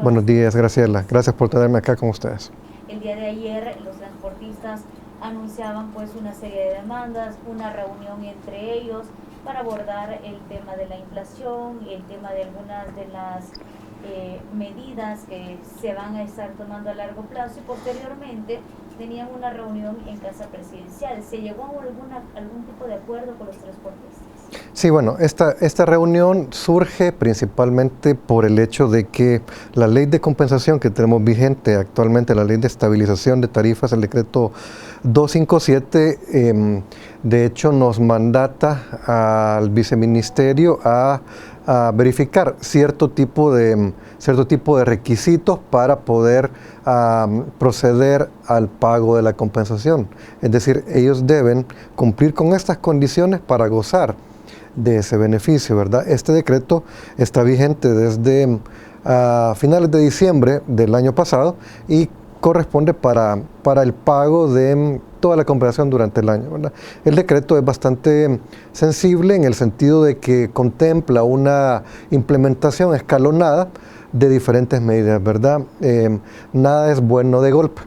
Buenos días, Graciela. Gracias por tenerme acá con ustedes. El día de ayer los transportistas anunciaban pues una serie de demandas, una reunión entre ellos para abordar el tema de la inflación y el tema de algunas de las medidas que se van a estar tomando a largo plazo, y posteriormente tenían una reunión en Casa Presidencial. ¿Se llegó a algún tipo de acuerdo con los transportistas? Sí, bueno, esta reunión surge principalmente por el hecho de que la ley de compensación que tenemos vigente actualmente, la ley de estabilización de tarifas, el decreto 257, de hecho nos mandata al viceministerio a verificar cierto tipo de requisitos para poder proceder al pago de la compensación. Es decir, ellos deben cumplir con estas condiciones para gozar de ese beneficio, ¿verdad? Este decreto está vigente desde finales de diciembre del año pasado y corresponde para el pago de toda la compensación durante el año, ¿verdad? El decreto es bastante sensible en el sentido de que contempla una implementación escalonada de diferentes medidas, ¿verdad? Nada es bueno de golpe,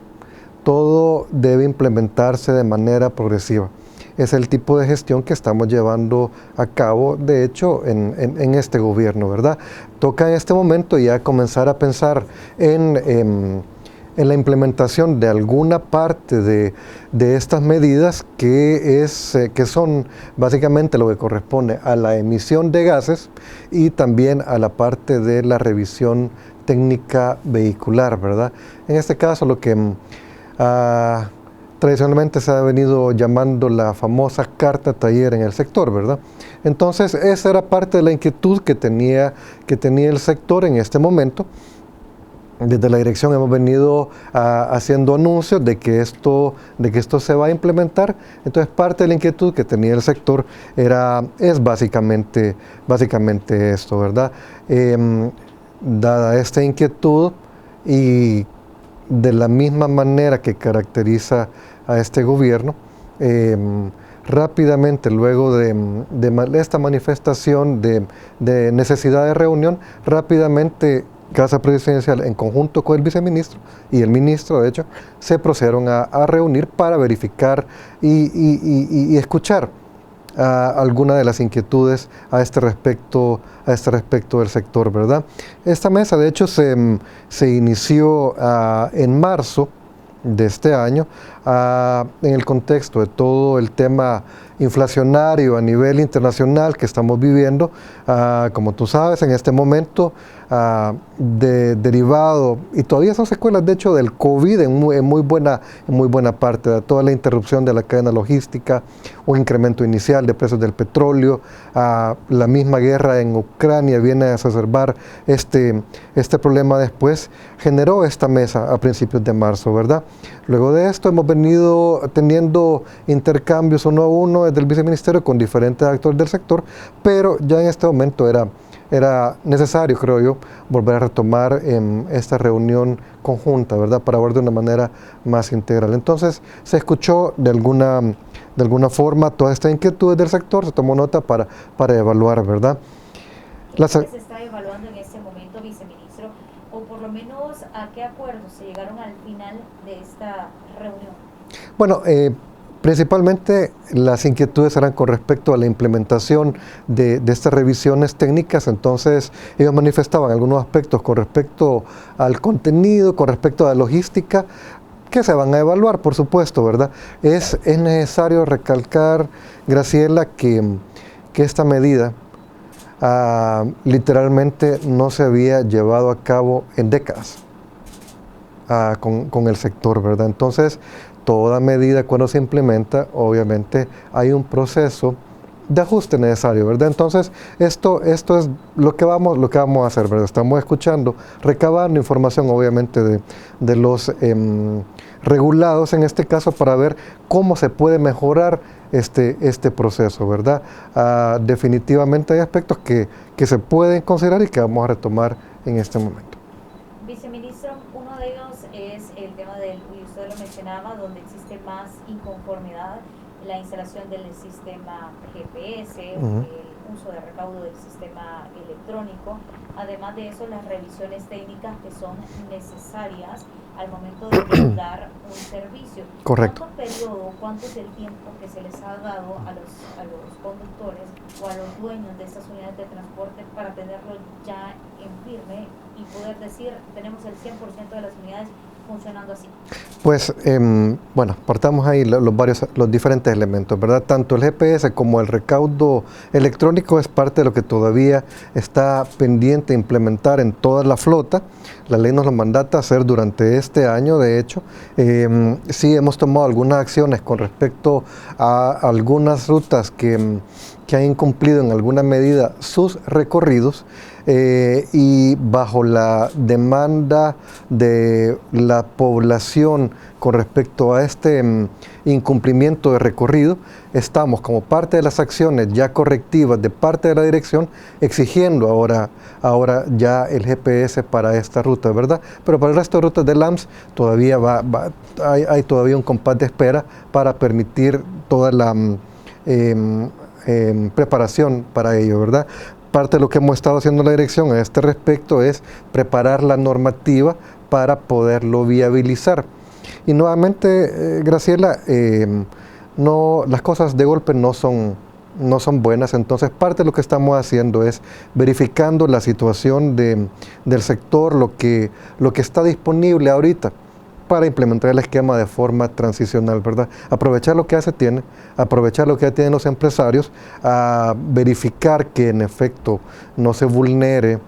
todo debe implementarse de manera progresiva. Es el tipo de gestión que estamos llevando a cabo, de hecho, en este gobierno, ¿verdad? Toca en este momento ya comenzar a pensar en la implementación de alguna parte de estas medidas que son básicamente lo que corresponde a la emisión de gases y también a la parte de la revisión técnica vehicular, ¿verdad? En este caso lo que tradicionalmente se ha venido llamando la famosa carta taller en el sector, ¿verdad? Entonces esa era parte de la inquietud que tenía el sector en este momento. Desde la dirección hemos venido haciendo anuncios de que esto se va a implementar. Entonces parte de la inquietud que tenía el sector es básicamente esto, ¿verdad? Dada esta inquietud y de la misma manera que caracteriza a este gobierno, rápidamente luego de esta manifestación de necesidad de reunión, rápidamente Casa Presidencial, en conjunto con el viceministro y el ministro, de hecho, se procedieron a reunir para verificar y escuchar alguna de las inquietudes a este respecto del sector, ¿verdad? Esta mesa, de hecho, se inició en marzo de este año, en el contexto de todo el tema inflacionario a nivel internacional que estamos viviendo. Como tú sabes, en este momento, derivado, y todavía son secuelas de hecho del COVID en muy buena parte, de toda la interrupción de la cadena logística, un incremento inicial de precios del petróleo, la misma guerra en Ucrania viene a exacerbar este problema después, generó esta mesa a principios de marzo, ¿verdad? Luego de esto hemos venido teniendo intercambios uno a uno desde el viceministerio con diferentes actores del sector, pero ya en este momento era necesario, creo yo, volver a retomar esta reunión conjunta, ¿verdad?, para ver de una manera más integral. Entonces, se escuchó de alguna forma toda esta inquietud del sector, se tomó nota para evaluar, ¿verdad? ¿Qué es lo que se está evaluando en este momento, viceministro? O por lo menos, ¿a qué acuerdos se llegaron al final de esta reunión? Bueno, principalmente las inquietudes eran con respecto a la implementación de estas revisiones técnicas. Entonces ellos manifestaban algunos aspectos con respecto al contenido, con respecto a la logística, que se van a evaluar, por supuesto, ¿verdad? Es necesario recalcar, Graciela, que esta medida literalmente no se había llevado a cabo en décadas con el sector, ¿verdad? Entonces, toda medida cuando se implementa, obviamente hay un proceso de ajuste necesario, ¿verdad? Entonces, esto es lo que vamos a hacer, ¿verdad? Estamos escuchando, recabando información, obviamente, de los regulados, en este caso, para ver cómo se puede mejorar este proceso, ¿verdad? Definitivamente hay aspectos que se pueden considerar y que vamos a retomar en este momento. Viceministro, uno de ellos es el tema del, y usted lo mencionaba, donde existe más inconformidad la instalación del sistema GPS, Ujú. el uso de recaudo del sistema electrónico, además de eso las revisiones técnicas que son necesarias al momento de brindar un servicio. Correcto. ¿Cuánto periodo, cuánto es el tiempo que se les ha dado a los conductores o a los dueños de estas unidades de transporte para tenerlo ya en firme y poder decir tenemos el 100% de las unidades funcionando así? Pues, bueno, partamos ahí los diferentes elementos, ¿verdad? Tanto el GPS como el recaudo electrónico es parte de lo que todavía está pendiente de implementar en toda la flota. La ley nos lo mandata hacer durante este año, de hecho. Sí hemos tomado algunas acciones con respecto a algunas rutas que han incumplido en alguna medida sus recorridos, y bajo la demanda de la población con respecto a este incumplimiento de recorrido, estamos como parte de las acciones ya correctivas de parte de la dirección exigiendo ahora ya el GPS para esta ruta, ¿verdad? Pero para el resto de rutas de LAMS todavía hay todavía un compás de espera para permitir toda la preparación para ello, ¿verdad? Parte de lo que hemos estado haciendo en la dirección a este respecto es preparar la normativa para poderlo viabilizar. Y nuevamente, Graciela, las cosas de golpe no son buenas, entonces parte de lo que estamos haciendo es verificando la situación del sector, lo que está disponible ahorita para implementar el esquema de forma transicional, ¿verdad? Aprovechar lo que ya se tiene, aprovechar lo que ya tienen los empresarios, a verificar que en efecto no se vulnere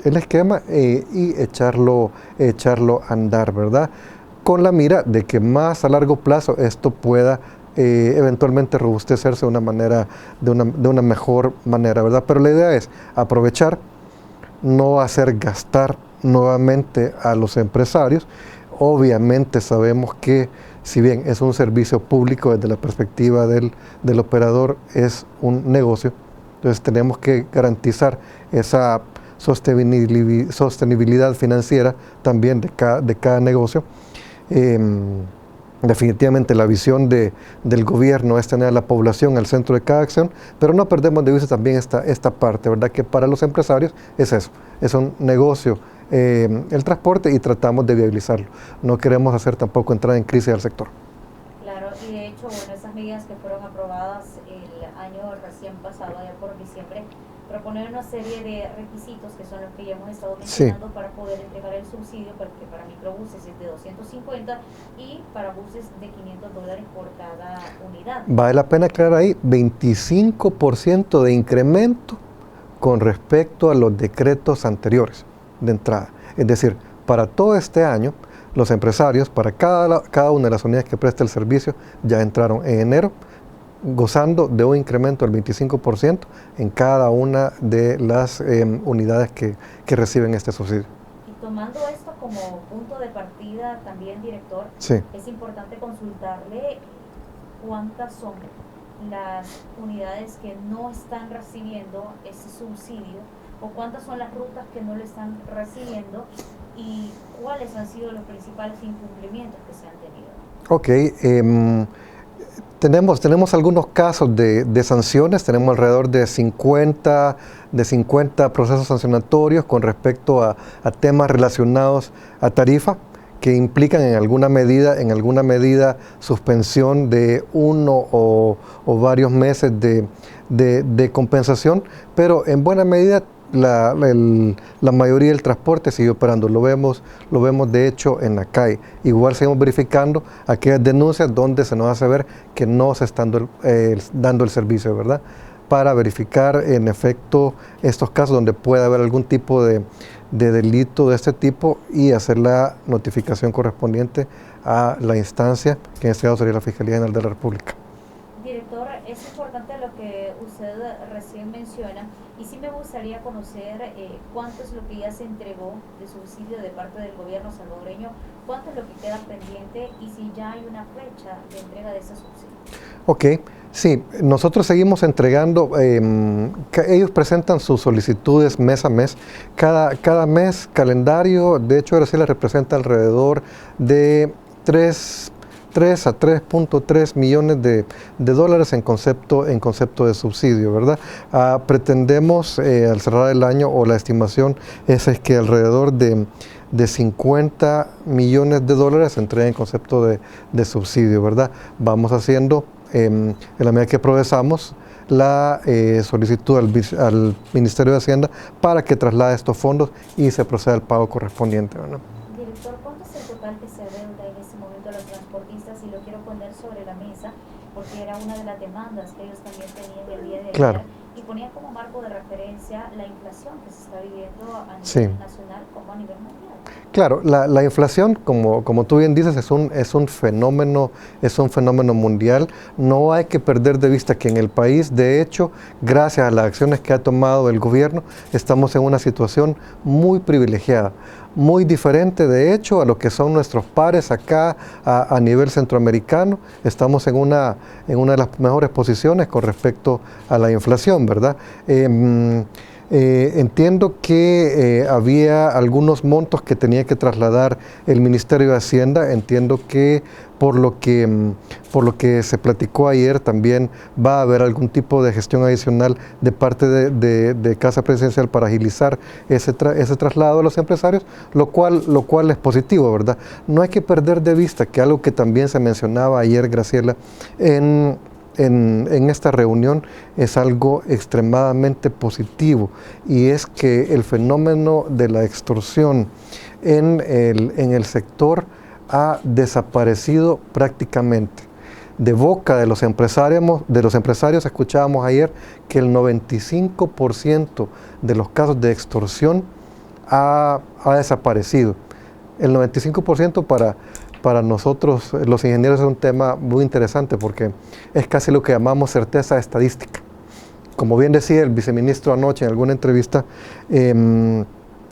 el esquema y echarlo a andar, ¿verdad? Con la mira de que más a largo plazo esto pueda eventualmente robustecerse de una mejor manera, ¿verdad? Pero la idea es aprovechar, no hacer gastar nuevamente a los empresarios. Obviamente sabemos que si bien es un servicio público desde la perspectiva del operador, es un negocio, entonces tenemos que garantizar esa sostenibilidad financiera también de cada negocio. Definitivamente la visión del gobierno es tener a la población al centro de cada acción, pero no perdemos de vista también esta parte, ¿verdad? Que para los empresarios es eso, es un negocio el transporte y tratamos de viabilizarlo. No queremos hacer tampoco entrar en crisis al sector. Claro, y de hecho, bueno, esas medidas que fueron aprobadas el año recién pasado, ya por diciembre, proponer una serie de requisitos que son los que ya hemos estado mencionando, sí, para poder entregar el subsidio, porque para microbuses es de 250 y para buses de $500 por cada unidad. Vale la pena aclarar ahí, 25% de incremento con respecto a los decretos anteriores de entrada. Es decir, para todo este año, los empresarios, para cada una de las unidades que presta el servicio, ya entraron en enero, gozando de un incremento del 25% en cada una de las unidades que reciben este subsidio. Y tomando esto como punto de partida también, director, sí, es importante consultarle cuántas son las unidades que no están recibiendo ese subsidio o cuántas son las rutas que no lo están recibiendo y cuáles han sido los principales incumplimientos que se han tenido. Ok, tenemos algunos casos de sanciones, tenemos alrededor de 50 procesos sancionatorios con respecto a temas relacionados a tarifa que implican en alguna medida suspensión de uno o varios meses de compensación, pero en buena medida la mayoría del transporte sigue operando, lo vemos de hecho en la calle. Igual seguimos verificando aquellas denuncias donde se nos hace ver que no se está dando el servicio, ¿verdad? Para verificar en efecto estos casos donde puede haber algún tipo de delito de este tipo y hacer la notificación correspondiente a la instancia, que en este caso sería la Fiscalía General de la República. Director, es importante lo que usted recién menciona y sí me gustaría conocer cuánto es lo que ya se entregó de subsidio de parte del gobierno salvadoreño, cuánto es lo que queda pendiente y si ya hay una fecha de entrega de ese subsidio. Ok, sí, nosotros seguimos entregando, ellos presentan sus solicitudes mes a mes, cada mes calendario, de hecho Graciela representa alrededor de 3 3 a 3.3 millones de dólares en concepto de subsidio, ¿verdad? Pretendemos al cerrar el año, o la estimación es que alrededor de 50 millones de dólares se entreguen en concepto de subsidio, ¿verdad? Vamos haciendo, en la medida que progresamos, la solicitud al Ministerio de Hacienda para que traslade estos fondos y se proceda al pago correspondiente, ¿verdad? Director, ¿cuánto es el total que se adeuda en este momento a los transportistas? Y lo quiero poner sobre la mesa porque era una de las demandas que ellos también tenían el día de ayer. Claro. Y ponían como marco de referencia la inflación que se está viviendo a nivel Sí. nacional como a nivel mundial. Claro, la inflación, como tú bien dices, es un fenómeno mundial. No hay que perder de vista que en el país, de hecho, gracias a las acciones que ha tomado el gobierno, estamos en una situación muy privilegiada, muy diferente, de hecho, a lo que son nuestros pares acá a nivel centroamericano. Estamos en una de las mejores posiciones con respecto a la inflación, ¿verdad? Entiendo que había algunos montos que tenía que trasladar el Ministerio de Hacienda. Entiendo que por lo que se platicó ayer también va a haber algún tipo de gestión adicional de parte de Casa Presidencial para agilizar ese traslado a los empresarios, lo cual es positivo, ¿verdad? No hay que perder de vista que algo que también se mencionaba ayer, Graciela, en esta reunión, es algo extremadamente positivo, y es que el fenómeno de la extorsión en el sector ha desaparecido prácticamente. De boca de los empresarios escuchábamos ayer que el 95% de los casos de extorsión ha desaparecido. El 95% para nosotros, los ingenieros, es un tema muy interesante porque es casi lo que llamamos certeza estadística. Como bien decía el viceministro anoche en alguna entrevista,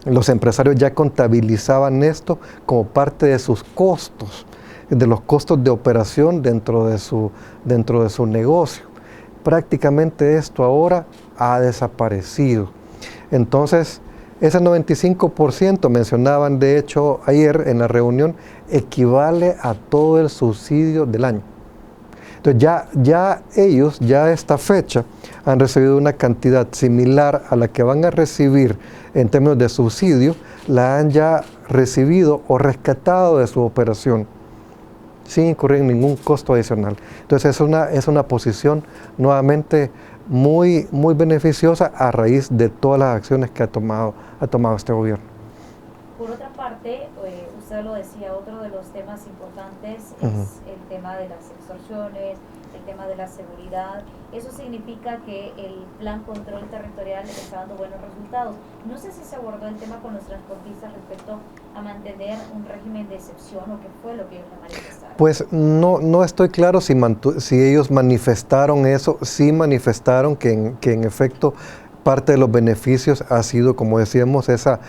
los empresarios ya contabilizaban esto como parte de sus costos, de los costos de operación dentro de su negocio. Prácticamente esto ahora ha desaparecido. Entonces, ese 95% mencionaban, de hecho, ayer en la reunión, equivale a todo el subsidio del año. Entonces ellos, ya esta fecha, han recibido una cantidad similar a la que van a recibir en términos de subsidio, la han ya recibido o rescatado de su operación, sin incurrir en ningún costo adicional. Entonces es una posición nuevamente muy beneficiosa a raíz de todas las acciones que ha tomado este gobierno. Por otra parte, usted lo decía, otro de los temas importantes es el tema de las extorsiones, el tema de la seguridad. Eso significa que el plan control territorial está dando buenos resultados. No sé si se abordó el tema con los transportistas respecto a mantener un régimen de excepción, o qué fue lo que ellos manifestaron. Pues no estoy claro si ellos manifestaron eso. Sí manifestaron que en efecto parte de los beneficios ha sido, como decíamos, esa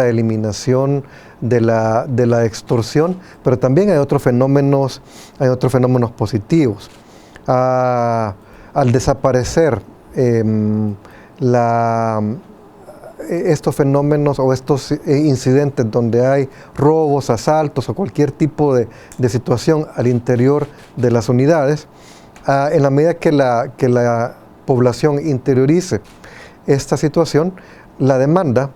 eliminación de la extorsión, pero también hay otros fenómenos positivos. Al desaparecer estos fenómenos o estos incidentes donde hay robos, asaltos o cualquier tipo de situación al interior de las unidades, en la medida que la población interiorice esta situación, la demanda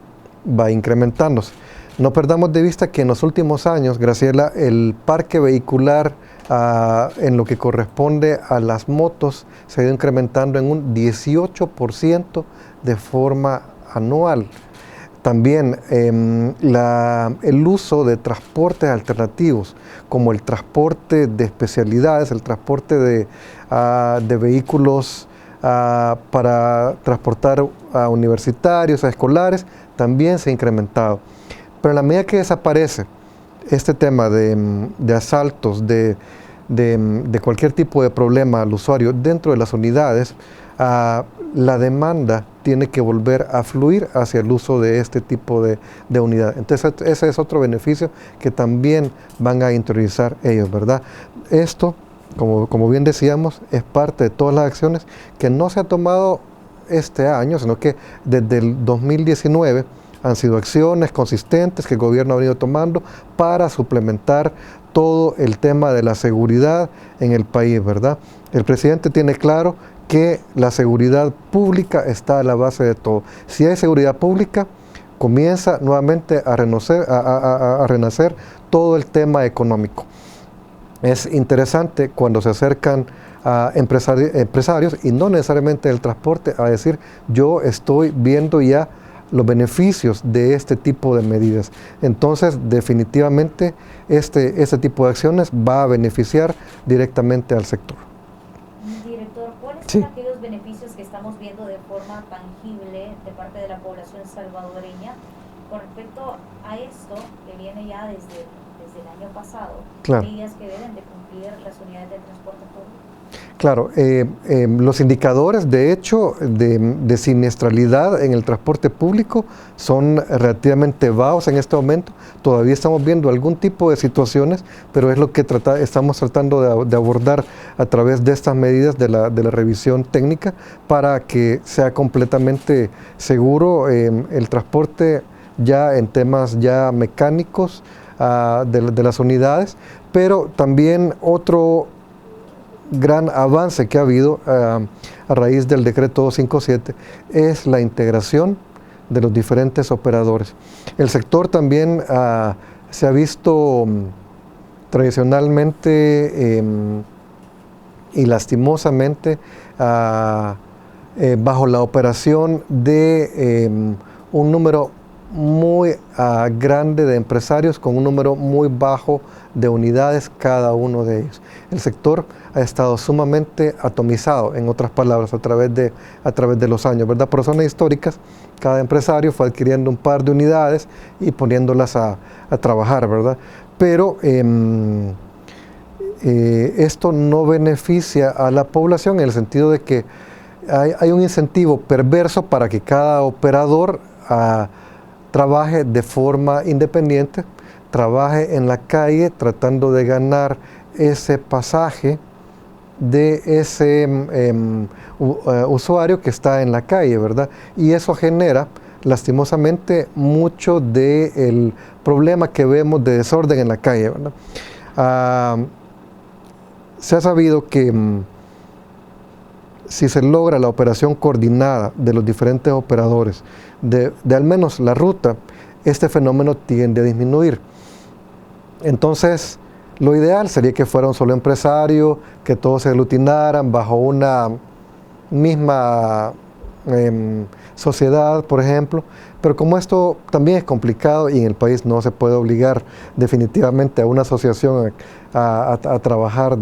va incrementándose. No perdamos de vista que en los últimos años, Graciela, el parque vehicular en lo que corresponde a las motos se ha ido incrementando en un 18% de forma anual. También el uso de transportes alternativos, como el transporte de especialidades, el transporte de vehículos para transportar a universitarios, a escolares, también se ha incrementado. Pero en la medida que desaparece este tema de asaltos, de cualquier tipo de problema al usuario dentro de las unidades, la demanda tiene que volver a fluir hacia el uso de este tipo de unidad. Entonces ese es otro beneficio que también van a interiorizar ellos, ¿verdad? Esto, como bien decíamos, es parte de todas las acciones que no se ha tomado este año, sino que desde el 2019 Han sido acciones consistentes que el gobierno ha venido tomando para suplementar todo el tema de la seguridad en el país, ¿verdad? El presidente tiene claro que la seguridad pública está a la base de todo. Si hay seguridad pública, comienza nuevamente a renacer todo el tema económico. Es interesante cuando se acercan a empresarios, y no necesariamente del transporte, a decir, yo estoy viendo ya los beneficios de este tipo de medidas. Entonces, definitivamente, este tipo de acciones va a beneficiar directamente al sector. Director, ¿cuáles son aquellos beneficios que estamos viendo de forma tangible de parte de la población salvadoreña con respecto a esto que viene ya desde el año pasado? Claro. Medidas que deben de cumplir las unidades de transporte público. Claro, los indicadores de hecho de siniestralidad en el transporte público son relativamente bajos en este momento. Todavía estamos viendo algún tipo de situaciones, pero es lo que estamos tratando de abordar a través de estas medidas de la revisión técnica para que sea completamente seguro el transporte ya en temas ya mecánicos de las unidades, pero también otro gran avance que ha habido a raíz del decreto 257 es la integración de los diferentes operadores. El sector también se ha visto tradicionalmente y lastimosamente bajo la operación de un número muy grande de empresarios con un número muy bajo de unidades cada uno de ellos. El sector ha estado sumamente atomizado, en otras palabras, a través de los años, ¿verdad? Por razones históricas, cada empresario fue adquiriendo un par de unidades y poniéndolas a trabajar, ¿verdad? Pero esto no beneficia a la población en el sentido de que hay un incentivo perverso para que cada operador trabaje de forma independiente, trabaje en la calle tratando de ganar ese pasaje de ese usuario que está en la calle, ¿verdad? Y eso genera, lastimosamente, mucho del problema que vemos de desorden en la calle, ¿verdad? Se ha sabido que si se logra la operación coordinada de los diferentes operadores de al menos la ruta, este fenómeno tiende a disminuir. Entonces, lo ideal sería que fuera un solo empresario, que todos se aglutinaran bajo una misma sociedad, por ejemplo, pero como esto también es complicado y en el país no se puede obligar definitivamente a una asociación a trabajar,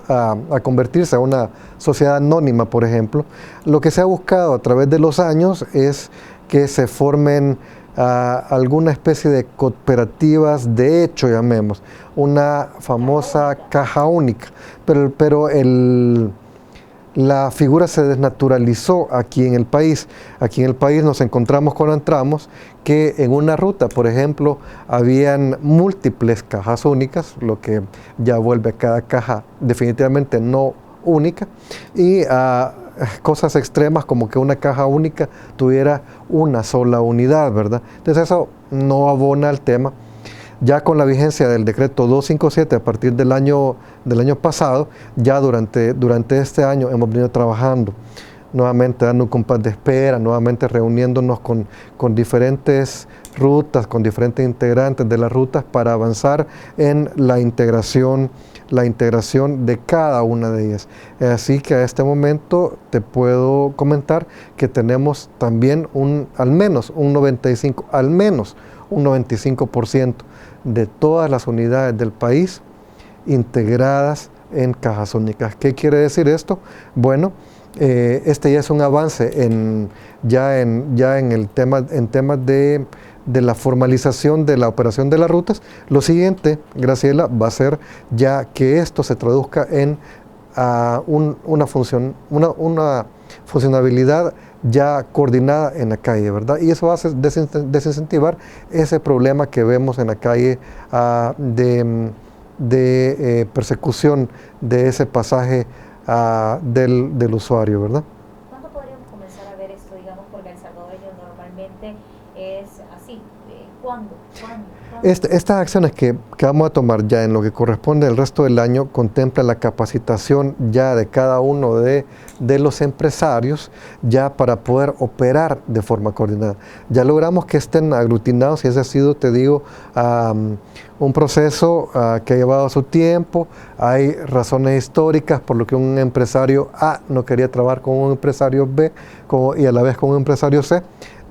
a convertirse a una sociedad anónima, por ejemplo, lo que se ha buscado a través de los años es que se formen alguna especie de cooperativas de hecho, llamemos, una famosa caja única, pero la figura se desnaturalizó aquí en el país. Aquí en el país nos encontramos cuando entramos que en una ruta, por ejemplo, habían múltiples cajas únicas, lo que ya vuelve a cada caja definitivamente no única, y cosas extremas como que una caja única tuviera una sola unidad, ¿verdad? Entonces eso no abona al tema. Ya con la vigencia del decreto 257 a partir del año pasado, ya durante este año hemos venido trabajando, nuevamente dando un compás de espera, nuevamente reuniéndonos con diferentes rutas, con diferentes integrantes de las rutas para avanzar en la integración de cada una de ellas. Así que a este momento te puedo comentar que tenemos también al menos un 95% de todas las unidades del país integradas en cajas únicas. ¿Qué quiere decir esto? Bueno, este ya es un avance en temas de la formalización de la operación de las rutas. Lo siguiente, Graciela, va a ser ya que esto se traduzca en una funcionabilidad ya coordinada en la calle, ¿verdad? Y eso va a desincentivar ese problema que vemos en la calle de persecución de ese pasaje del usuario, ¿verdad? ¿Cuándo podríamos comenzar a ver esto, digamos, porque el salvadoreño normalmente es así, Estas acciones que vamos a tomar ya en lo que corresponde al resto del año contemplan la capacitación ya de cada uno de los empresarios ya para poder operar de forma coordinada. Ya logramos que estén aglutinados y ese ha sido, te digo, un proceso que ha llevado su tiempo. Hay razones históricas por lo que un empresario A no quería trabajar con un empresario B y a la vez con un empresario C.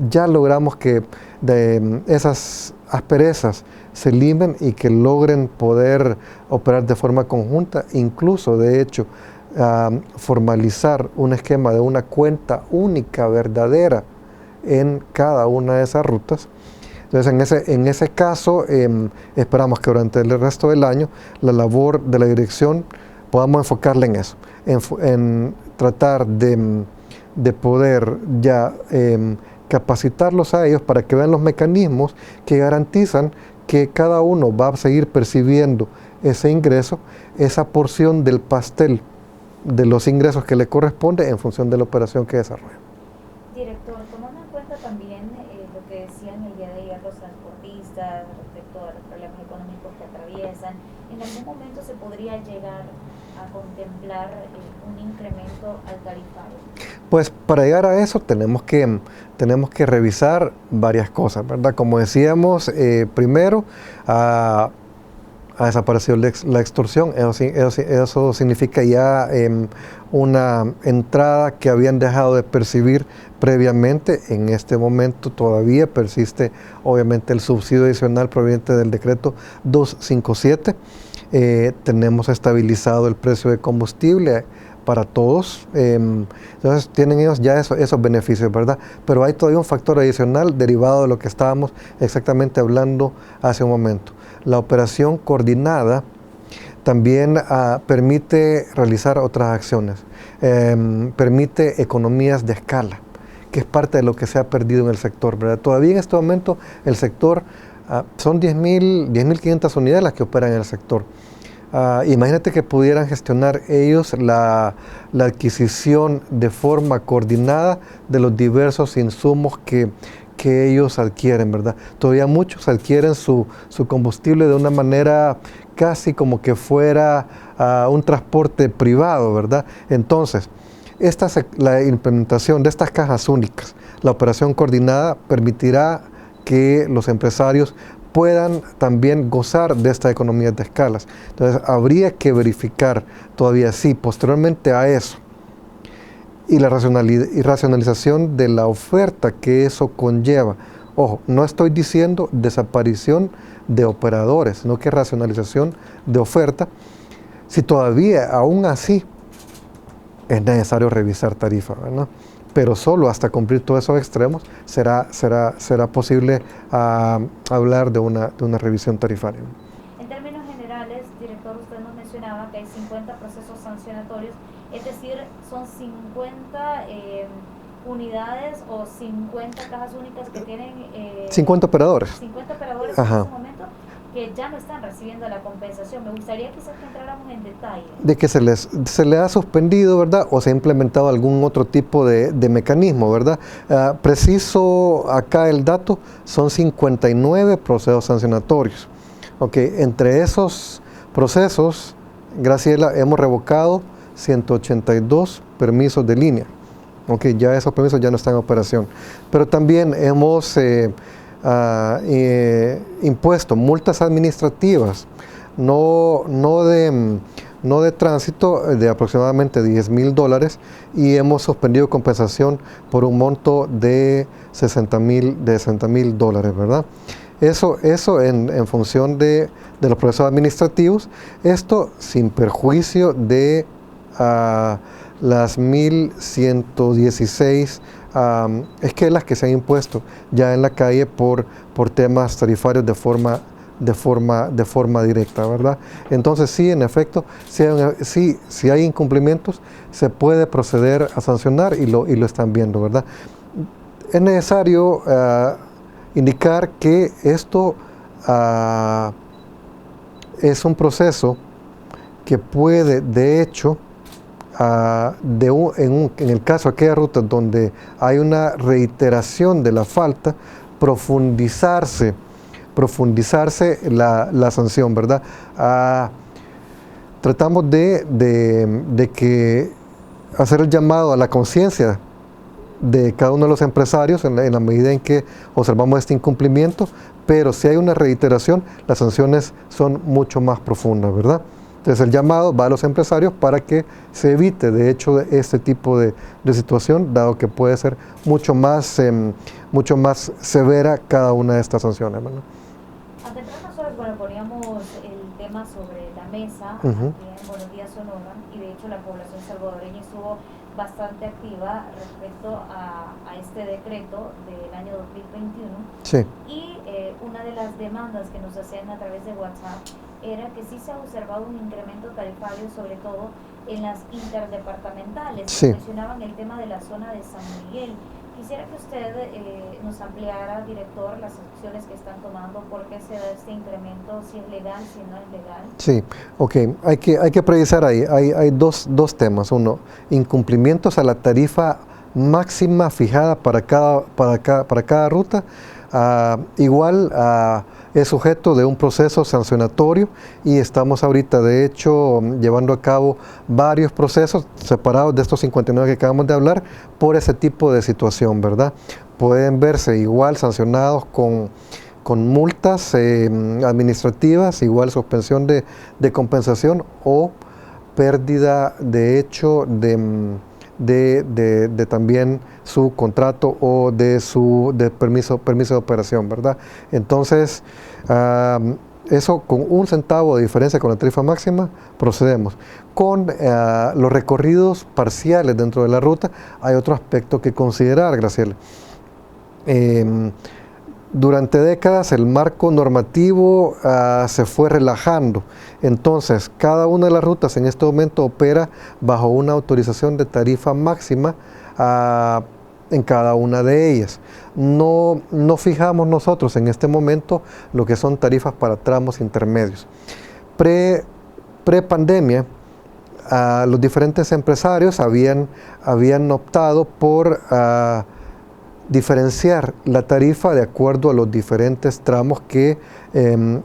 Ya logramos que de esas asperezas se limen y que logren poder operar de forma conjunta, incluso de hecho formalizar un esquema de una cuenta única, verdadera, en cada una de esas rutas. Entonces, en ese caso, esperamos que durante el resto del año la labor de la dirección podamos enfocarla en eso, en tratar de poder ya capacitarlos a ellos para que vean los mecanismos que garantizan que cada uno va a seguir percibiendo ese ingreso, esa porción del pastel de los ingresos que le corresponde en función de la operación que desarrolla. Director, tomando en cuenta también lo que decían el día de ayer los transportistas respecto a los problemas económicos que atraviesan, ¿en algún momento se podría llegar a contemplar un incremento al tarifario? Pues para llegar a eso tenemos que revisar varias cosas, ¿verdad? Como decíamos, primero ha desaparecido la extorsión. Eso significa ya una entrada que habían dejado de percibir previamente. En este momento todavía persiste obviamente el subsidio adicional proveniente del decreto 257. Tenemos estabilizado el precio de combustible para todos, entonces tienen ellos ya esos beneficios, ¿verdad? Pero hay todavía un factor adicional derivado de lo que estábamos exactamente hablando hace un momento. La operación coordinada también permite realizar otras acciones, permite economías de escala, que es parte de lo que se ha perdido en el sector, ¿verdad? Todavía en este momento el sector, son 10.500 unidades las que operan en el sector. Imagínate que pudieran gestionar ellos la adquisición de forma coordinada de los diversos insumos que ellos adquieren, ¿verdad? Todavía muchos adquieren su combustible de una manera casi como que fuera un transporte privado, ¿verdad? Entonces, la implementación de estas cajas únicas, la operación coordinada, permitirá que los empresarios puedan también gozar de estas economías de escalas. Entonces, habría que verificar todavía si posteriormente a eso y la racionalización de la oferta que eso conlleva. Ojo, no estoy diciendo desaparición de operadores, sino que racionalización de oferta. Si todavía, aún así, es necesario revisar tarifa, ¿verdad? Pero solo hasta cumplir todos esos extremos será posible hablar de una revisión tarifaria. En términos generales, director, usted nos mencionaba que hay 50 procesos sancionatorios, es decir, son 50 unidades o 50 cajas únicas que tienen... 50 operadores. 50 operadores Ajá. en este momento que ya no están recibiendo la compensación. Me gustaría quizás que entráramos en detalle. De que se le ha suspendido, ¿verdad? O se ha implementado algún otro tipo de mecanismo, ¿verdad? Preciso acá el dato, son 59 procesos sancionatorios. Okay. Entre esos procesos, Graciela, hemos revocado 182 permisos de línea. Okay. Ya esos permisos ya no están en operación. Pero también hemos... impuesto multas administrativas, no de tránsito, de aproximadamente $10,000, y hemos suspendido compensación por un monto de $60,000, ¿verdad? Eso en función de los procesos administrativos, esto sin perjuicio de las 1.116 esquelas que se han impuesto ya en la calle por temas tarifarios de forma directa, ¿verdad? Entonces sí, en efecto, si hay incumplimientos, se puede proceder a sancionar y lo están viendo, ¿verdad? Es necesario indicar que esto es un proceso que puede, de hecho, en el caso de aquellas rutas donde hay una reiteración de la falta, profundizarse profundizarse la sanción, ¿verdad? Tratamos de que hacer el llamado a la conciencia de cada uno de los empresarios en la medida en que observamos este incumplimiento, pero si hay una reiteración, las sanciones son mucho más profundas, ¿verdad? Entonces el llamado va a los empresarios para que se evite, de hecho, este tipo de situación, dado que puede ser mucho más severa cada una de estas sanciones, ¿verdad? Hace 3 horas, bueno, poníamos el tema sobre la mesa, aquí en Buenos Días Sonora, y de hecho la población salvadoreña estuvo bastante activa respecto a este decreto del año 2021. Sí. Y una de las demandas que nos hacían a través de WhatsApp era que sí se ha observado un incremento tarifario, sobre todo en las interdepartamentales. Sí. Mencionaban el tema de la zona de San Miguel. Quisiera que usted nos ampliara, director, las acciones que están tomando, por qué se da este incremento, si es legal, si no es legal. Sí, ok, hay que precisar ahí, hay dos temas. Uno, incumplimientos a la tarifa máxima fijada para cada ruta, es sujeto de un proceso sancionatorio y estamos ahorita, de hecho, llevando a cabo varios procesos separados de estos 59 que acabamos de hablar por ese tipo de situación, ¿verdad? Pueden verse igual sancionados con multas administrativas, igual suspensión de compensación o pérdida de hecho de también su contrato o de permiso de operación, ¿verdad? Entonces, eso con 1 centavo de diferencia con la tarifa máxima, procedemos. Con los recorridos parciales dentro de la ruta, hay otro aspecto que considerar, Graciela. Durante décadas el marco normativo se fue relajando, entonces cada una de las rutas en este momento opera bajo una autorización de tarifa máxima en cada una de ellas. No fijamos nosotros en este momento lo que son tarifas para tramos intermedios. Pre-pandemia, los diferentes empresarios habían optado por diferenciar la tarifa de acuerdo a los diferentes tramos que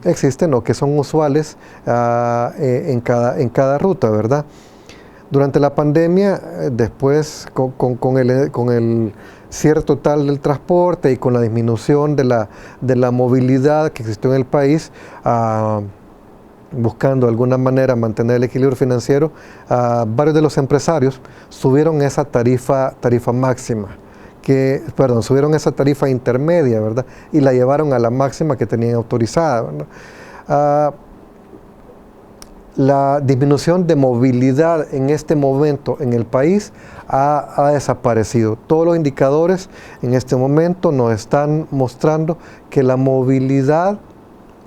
existen o que son usuales en cada ruta, ¿verdad? Durante la pandemia, después con el cierre total del transporte y con la disminución de la movilidad que existió en el país, buscando de alguna manera mantener el equilibrio financiero, varios de los empresarios subieron esa tarifa máxima. Subieron esa tarifa intermedia, ¿verdad? Y la llevaron a la máxima que tenían autorizada, ¿verdad? La disminución de movilidad en este momento en el país ha desaparecido. Todos los indicadores en este momento nos están mostrando que la movilidad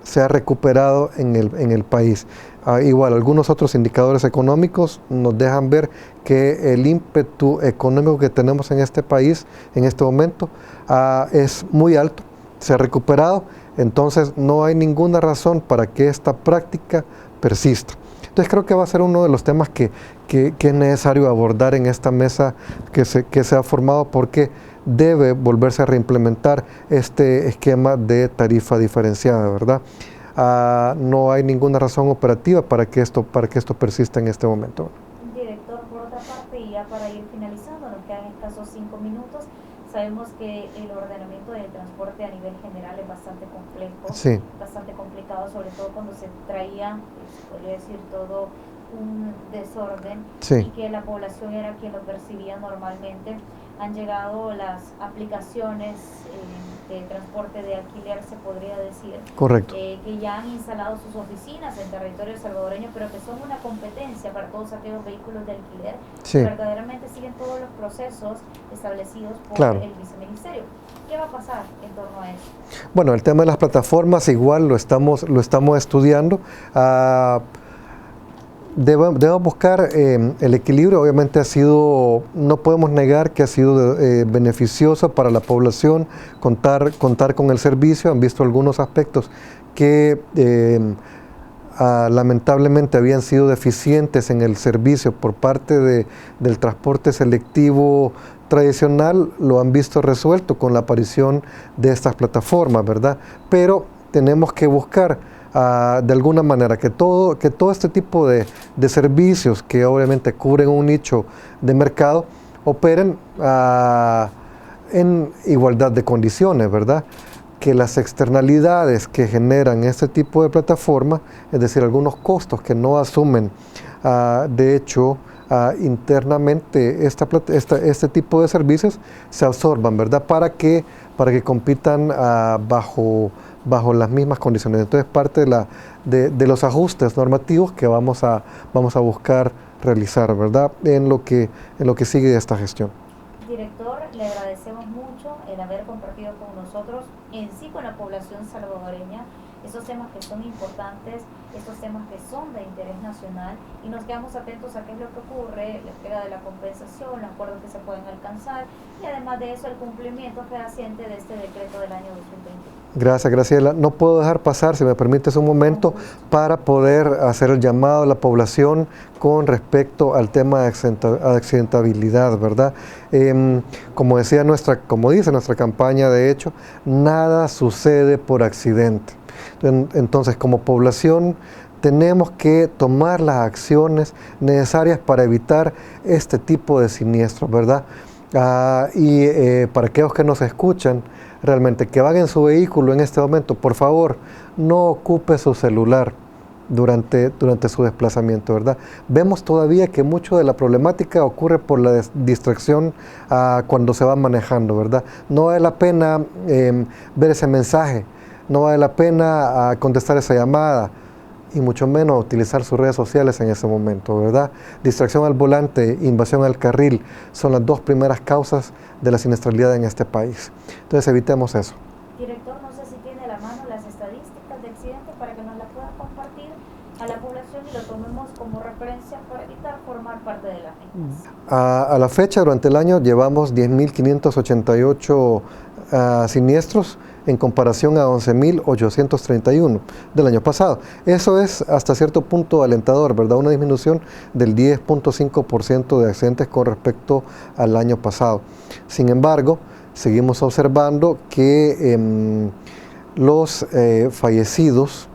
se ha recuperado en el país. Igual, algunos otros indicadores económicos nos dejan ver que el ímpetu económico que tenemos en este país en este momento es muy alto, se ha recuperado, entonces no hay ninguna razón para que esta práctica persista. Entonces creo que va a ser uno de los temas que es necesario abordar en esta mesa que se ha formado, porque debe volverse a reimplementar este esquema de tarifa diferenciada, ¿verdad? No hay ninguna razón operativa para que esto persista en este momento. Director, por otra parte, y ya para ir finalizando, nos quedan escasos 5 minutos. Sabemos que el ordenamiento del transporte a nivel general es bastante complejo, sí, bastante complicado, sobre todo cuando se traía, podría decir, todo un desorden, sí, y que la población era quien lo percibía normalmente. Han llegado las aplicaciones de transporte de alquiler, se podría decir. Correcto. Que ya han instalado sus oficinas en territorio salvadoreño, pero que son una competencia para todos aquellos vehículos de alquiler. Sí. Verdaderamente siguen todos los procesos establecidos por el viceministerio. ¿Qué va a pasar en torno a eso? Bueno, el tema de las plataformas igual lo estamos estudiando. Debemos buscar el equilibrio. Obviamente no podemos negar que ha sido beneficioso para la población contar con el servicio. Han visto algunos aspectos que lamentablemente habían sido deficientes en el servicio por parte del transporte selectivo tradicional, lo han visto resuelto con la aparición de estas plataformas, ¿verdad? Pero tenemos que buscar de alguna manera que todo este tipo de servicios que obviamente cubren un nicho de mercado operen en igualdad de condiciones, ¿verdad? Que las externalidades que generan este tipo de plataforma, es decir, algunos costos que no asumen, de hecho, internamente este tipo de servicios se absorban, ¿verdad? Para que compitan bajo las mismas condiciones. Entonces, parte de los ajustes normativos que vamos a buscar realizar, ¿verdad? En lo que sigue de esta gestión. Director, le agradecemos mucho el haber compartido con nosotros, en sí con la población salvadoreña, estos temas que son importantes, estos temas que son de interés nacional, y nos quedamos atentos a qué es lo que ocurre, la entrega de la compensación, los acuerdos que se pueden alcanzar, y además de eso el cumplimiento fehaciente de este decreto del año 2020. Gracias, Graciela. No puedo dejar pasar, si me permites un momento, para poder hacer el llamado a la población con respecto al tema de accidentabilidad, ¿verdad? Como dice nuestra campaña, de hecho, nada sucede por accidente. Entonces, como población, tenemos que tomar las acciones necesarias para evitar este tipo de siniestros, ¿verdad? Para aquellos que nos escuchan, realmente que van en su vehículo en este momento, por favor, no ocupe su celular durante su desplazamiento, ¿verdad? Vemos todavía que mucho de la problemática ocurre por la distracción cuando se va manejando, ¿verdad? No vale la pena ver ese mensaje, no vale la pena contestar esa llamada, y mucho menos utilizar sus redes sociales en ese momento, ¿verdad? Distracción al volante, invasión al carril, son las dos primeras causas de la siniestralidad en este país. Entonces evitemos eso. Director, no sé si tiene a la mano las estadísticas de accidentes para que nos las pueda compartir a la población y lo tomemos como referencia para evitar formar parte de las mismas. A la fecha, durante el año, llevamos 10.588 siniestros, en comparación a 11.831 del año pasado. Eso es hasta cierto punto alentador, ¿verdad? Una disminución del 10.5% de accidentes con respecto al año pasado. Sin embargo, seguimos observando que los fallecidos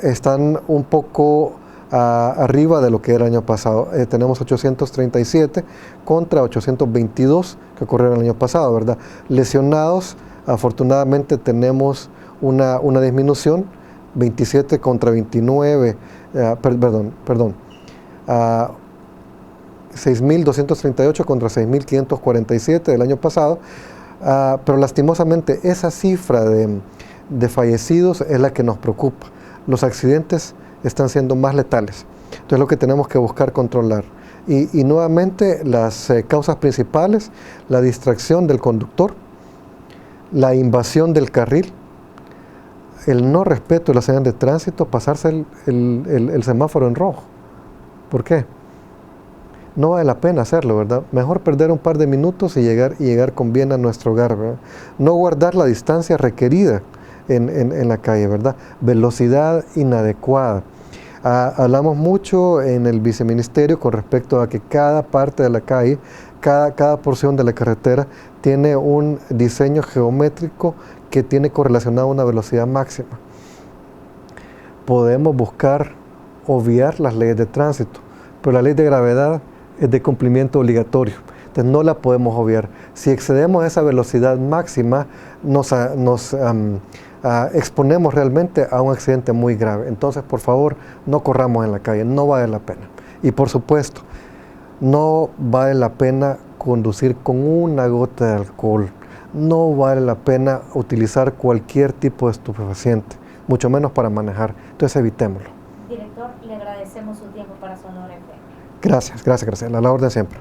están un poco arriba de lo que era el año pasado. Tenemos 837 contra 822 que ocurrieron el año pasado, ¿verdad? Lesionados, afortunadamente tenemos una disminución, 27 contra 29, 6.238 contra 6.547 del año pasado, pero lastimosamente esa cifra de fallecidos es la que nos preocupa. Los accidentes están siendo más letales. Entonces, lo que tenemos que buscar controlar. Y nuevamente, las causas principales: la distracción del conductor, la invasión del carril, el no respeto de las señales de tránsito, pasarse el semáforo en rojo. ¿Por qué? No vale la pena hacerlo, ¿verdad? Mejor perder un par de minutos y llegar con bien a nuestro hogar, ¿verdad? No guardar la distancia requerida en la calle, ¿verdad? Velocidad inadecuada. Hablamos mucho en el viceministerio con respecto a que cada parte de la calle, cada porción de la carretera tiene un diseño geométrico que tiene correlacionado una velocidad máxima. Podemos buscar obviar las leyes de tránsito, pero la ley de gravedad es de cumplimiento obligatorio. Entonces no la podemos obviar. Si excedemos esa velocidad máxima, nos exponemos realmente a un accidente muy grave. Entonces, por favor, no corramos en la calle, no vale la pena. Y por supuesto, no vale la pena conducir con una gota de alcohol, no vale la pena utilizar cualquier tipo de estupefaciente, mucho menos para manejar. Entonces, evitémoslo. Director, le agradecemos su tiempo para Sonora FM. Gracias, Graciela, a la orden siempre.